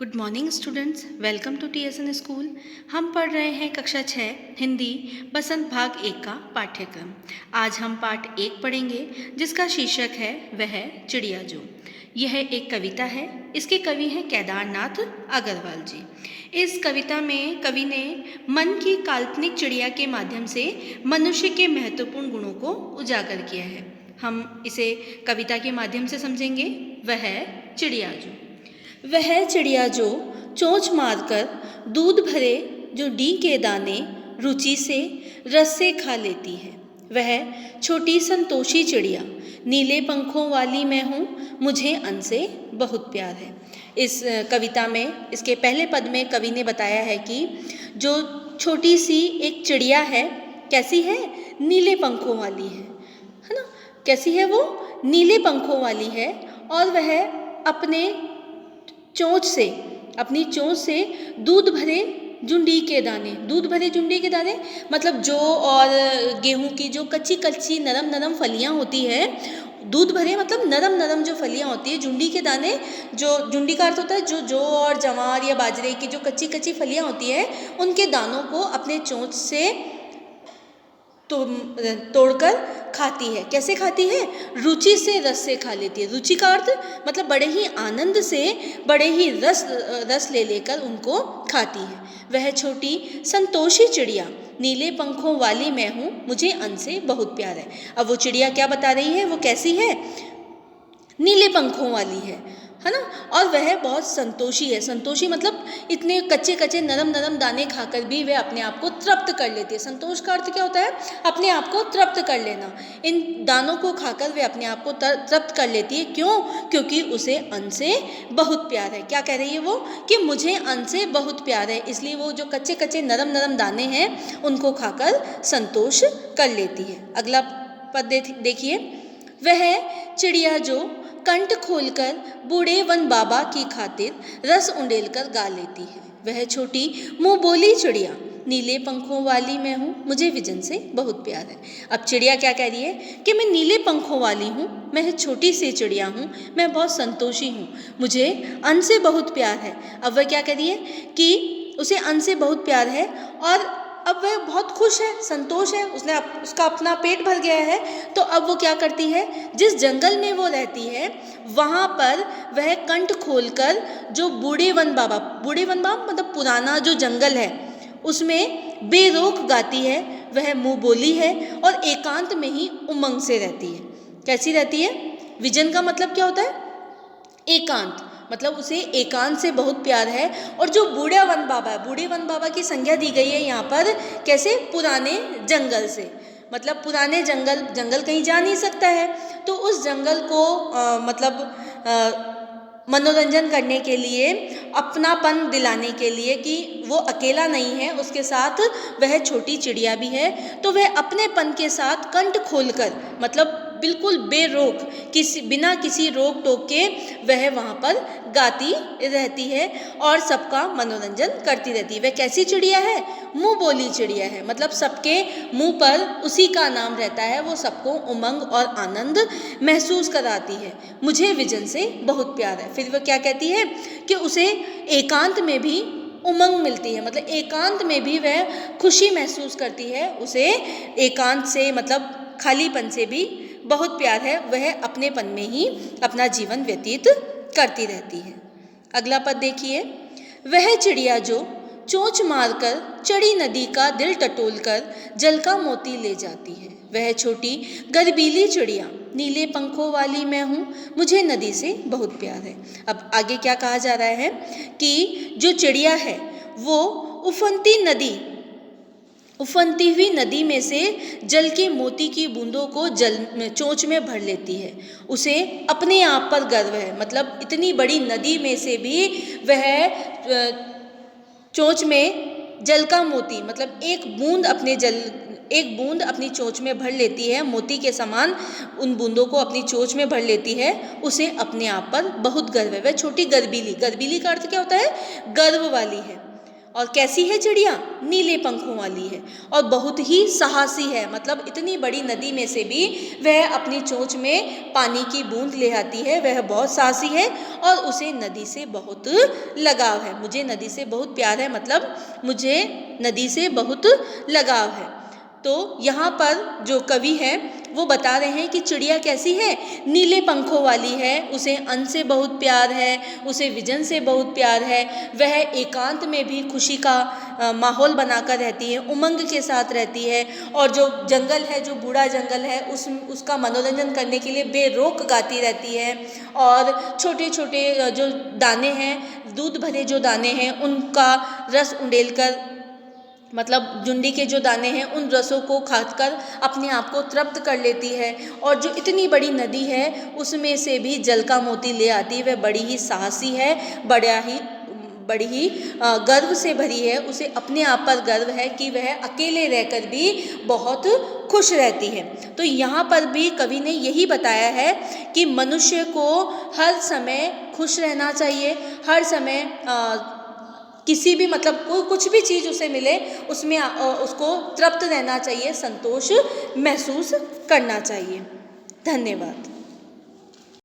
Good morning students, welcome to TSN school. हम पढ़ रहे हैं कक्षा 6 हिंदी बसंत भाग 1 का पाठ्यक्रम। आज हम पाठ 1 पढ़ेंगे जिसका शीर्षक है वह चिड़िया जो। यह एक कविता है। इसके कवि हैं केदारनाथ अग्रवाल जी। इस कविता में कवि ने मन की काल्पनिक चिड़िया के माध्यम से मनुष्य के महत्वपूर्ण गुणों को उजागर किया है। हम इसे कविता के माध्यम से समझेंगे। वह चिड़िया जो। वह चिड़िया जो चोंच मारकर दूध भरे जो डी के दाने रुचि से रस से खा लेती है। वह छोटी संतोषी चिड़िया नीले पंखों वाली मैं हूँ, मुझे अन्न से बहुत प्यार है। इस कविता में इसके पहले पद में कवि ने बताया है कि जो छोटी सी एक चिड़िया है, कैसी है? नीले पंखों वाली है ना। कैसी है वो? नीले पंखों वाली है। और वह अपनी चोंच से दूध भरे जुंडी के दाने, दूध भरे जुंडी के दाने मतलब जौ और गेहूं की जो कच्ची कच्ची नरम नरम फलियां होती है, दूध भरे मतलब नरम नरम जो फलियां होती है, जुंडी के दाने, जो जुंडी का अर्थ होता है जो जौ और जवार या बाजरे की जो कच्ची कच्ची फलियां होती है, उनके दानों को अपने चोंच से तोड़कर खाती है। कैसे खाती है? रुचि से, रस से खा लेती है। रुचि का अर्थ मतलब बड़े ही आनंद से, बड़े ही रस ले लेकर उनको खाती है। वह छोटी संतोषी चिड़िया नीले पंखों वाली मैं हूँ, मुझे अन्न से बहुत प्यार है। अब वो चिड़िया क्या बता रही है? वो कैसी है? नीले पंखों वाली है ना। और वह बहुत संतोषी है। संतोषी मतलब इतने कच्चे कच्चे नरम नरम दाने खाकर भी वह अपने आप को तृप्त कर लेती है। संतोष का अर्थ क्या होता है? अपने आप को तृप्त कर लेना। इन दानों को खाकर वह अपने आप को तृप्त कर लेती है। क्यों? क्योंकि उसे अन्न से बहुत प्यार है। क्या कह रही है वो? कि मुझे अन्न से बहुत प्यार है, इसलिए वो जो कच्चे कच्चे नरम नरम दाने हैं उनको खाकर संतोष कर लेती है। अगला पद देखिए। वह चिड़िया जो कंठ खोलकर बूढ़े वन बाबा की खातिर रस उंडेल कर गा लेती है। वह छोटी मुंह बोली चिड़िया नीले पंखों वाली मैं हूँ, मुझे विजन से बहुत प्यार है। अब चिड़िया क्या कह रही है? कि मैं नीले पंखों वाली हूँ, मैं छोटी सी चिड़िया हूँ, मैं बहुत संतोषी हूँ, मुझे अन्न से बहुत प्यार है। अब वह क्या कह रही है? कि उसे अन्न से बहुत प्यार है और अब वह बहुत खुश है, संतोष है, उसका अपना पेट भर गया है। तो अब वो क्या करती है? जिस जंगल में वो रहती है वहाँ पर वह कंठ खोलकर जो बूढ़े वन बाबा मतलब पुराना जो जंगल है उसमें बेरोक गाती है। वह मुँह बोली है और एकांत में ही उमंग से रहती है। कैसी रहती है? विजन का मतलब क्या होता है? एकांत, मतलब उसे एकांत से बहुत प्यार है। और जो बूढ़ा वन बाबा है, बूढ़े वन बाबा की संज्ञा दी गई है यहाँ पर। कैसे? पुराने जंगल से, मतलब पुराने जंगल कहीं जा नहीं सकता है, तो उस जंगल को मनोरंजन करने के लिए, अपनापन दिलाने के लिए कि वो अकेला नहीं है, उसके साथ वह छोटी चिड़िया भी है। तो वह अपनेपन के साथ कंठ खोलकर मतलब बिल्कुल बेरोक, बिना किसी रोक टोक के वह वहाँ पर गाती रहती है और सबका मनोरंजन करती रहती है। वह कैसी चिड़िया है? मुँह बोली चिड़िया है, मतलब सबके मुँह पर उसी का नाम रहता है, वो सबको उमंग और आनंद महसूस कराती है। मुझे विजन से बहुत प्यार है। फिर वह क्या कहती है? कि उसे एकांत में भी उमंग मिलती है, मतलब एकांत में भी वह खुशी महसूस करती है। उसे एकांत से मतलब खालीपन से भी बहुत प्यार है। वह अपनेपन में ही अपना जीवन व्यतीत करती रहती है। अगला पद देखिए। वह चिड़िया जो चोंच मारकर चढ़ी नदी का दिल टटोलकर जल का मोती ले जाती है। वह छोटी गर्बीली चिड़िया नीले पंखों वाली मैं हूँ, मुझे नदी से बहुत प्यार है। अब आगे क्या कहा जा रहा है? कि जो चिड़िया है वो उफनती हुई नदी में से जल के मोती की बूंदों को चोंच में भर लेती है। उसे अपने आप पर गर्व है, मतलब इतनी बड़ी नदी में से भी वह चोंच में जल का मोती मतलब एक बूंद अपनी चोंच में भर लेती है, मोती के समान उन बूंदों को अपनी चोंच में भर लेती है। उसे अपने आप पर बहुत गर्व है। वह छोटी गर्बीली का अर्थ क्या होता है? गर्व वाली है। और कैसी है चिड़िया? नीले पंखों वाली है और बहुत ही साहसी है, मतलब इतनी बड़ी नदी में से भी वह अपनी चोंच में पानी की बूंद ले आती है। वह बहुत साहसी है और उसे नदी से बहुत लगाव है। मुझे नदी से बहुत प्यार है, मतलब मुझे नदी से बहुत लगाव है। तो यहाँ पर जो कवि है वो बता रहे हैं कि चिड़िया कैसी है? नीले पंखों वाली है, उसे अन्न से बहुत प्यार है, उसे विजन से बहुत प्यार है। वह एकांत में भी खुशी का माहौल बनाकर रहती है, उमंग के साथ रहती है और जो जंगल है, जो बूढ़ा जंगल है, उसका मनोरंजन करने के लिए बेरोक गाती रहती है। और छोटे छोटे जो दाने हैं, दूध भरे जो दाने हैं, उनका रस उंडेलकर, मतलब जुंडी के जो दाने हैं उन रसों को खाकर अपने आप को तृप्त कर लेती है। और जो इतनी बड़ी नदी है उसमें से भी जल का मोती ले आती है। वह बड़ी ही साहसी है, बड़ी ही गर्व से भरी है। उसे अपने आप पर गर्व है कि वह अकेले रहकर भी बहुत खुश रहती है। तो यहाँ पर भी कवि ने यही बताया है कि मनुष्य को हर समय खुश रहना चाहिए, हर समय किसी भी, मतलब कुछ भी चीज़ उसे मिले उसमें उसको तृप्त रहना चाहिए, संतोष महसूस करना चाहिए। धन्यवाद।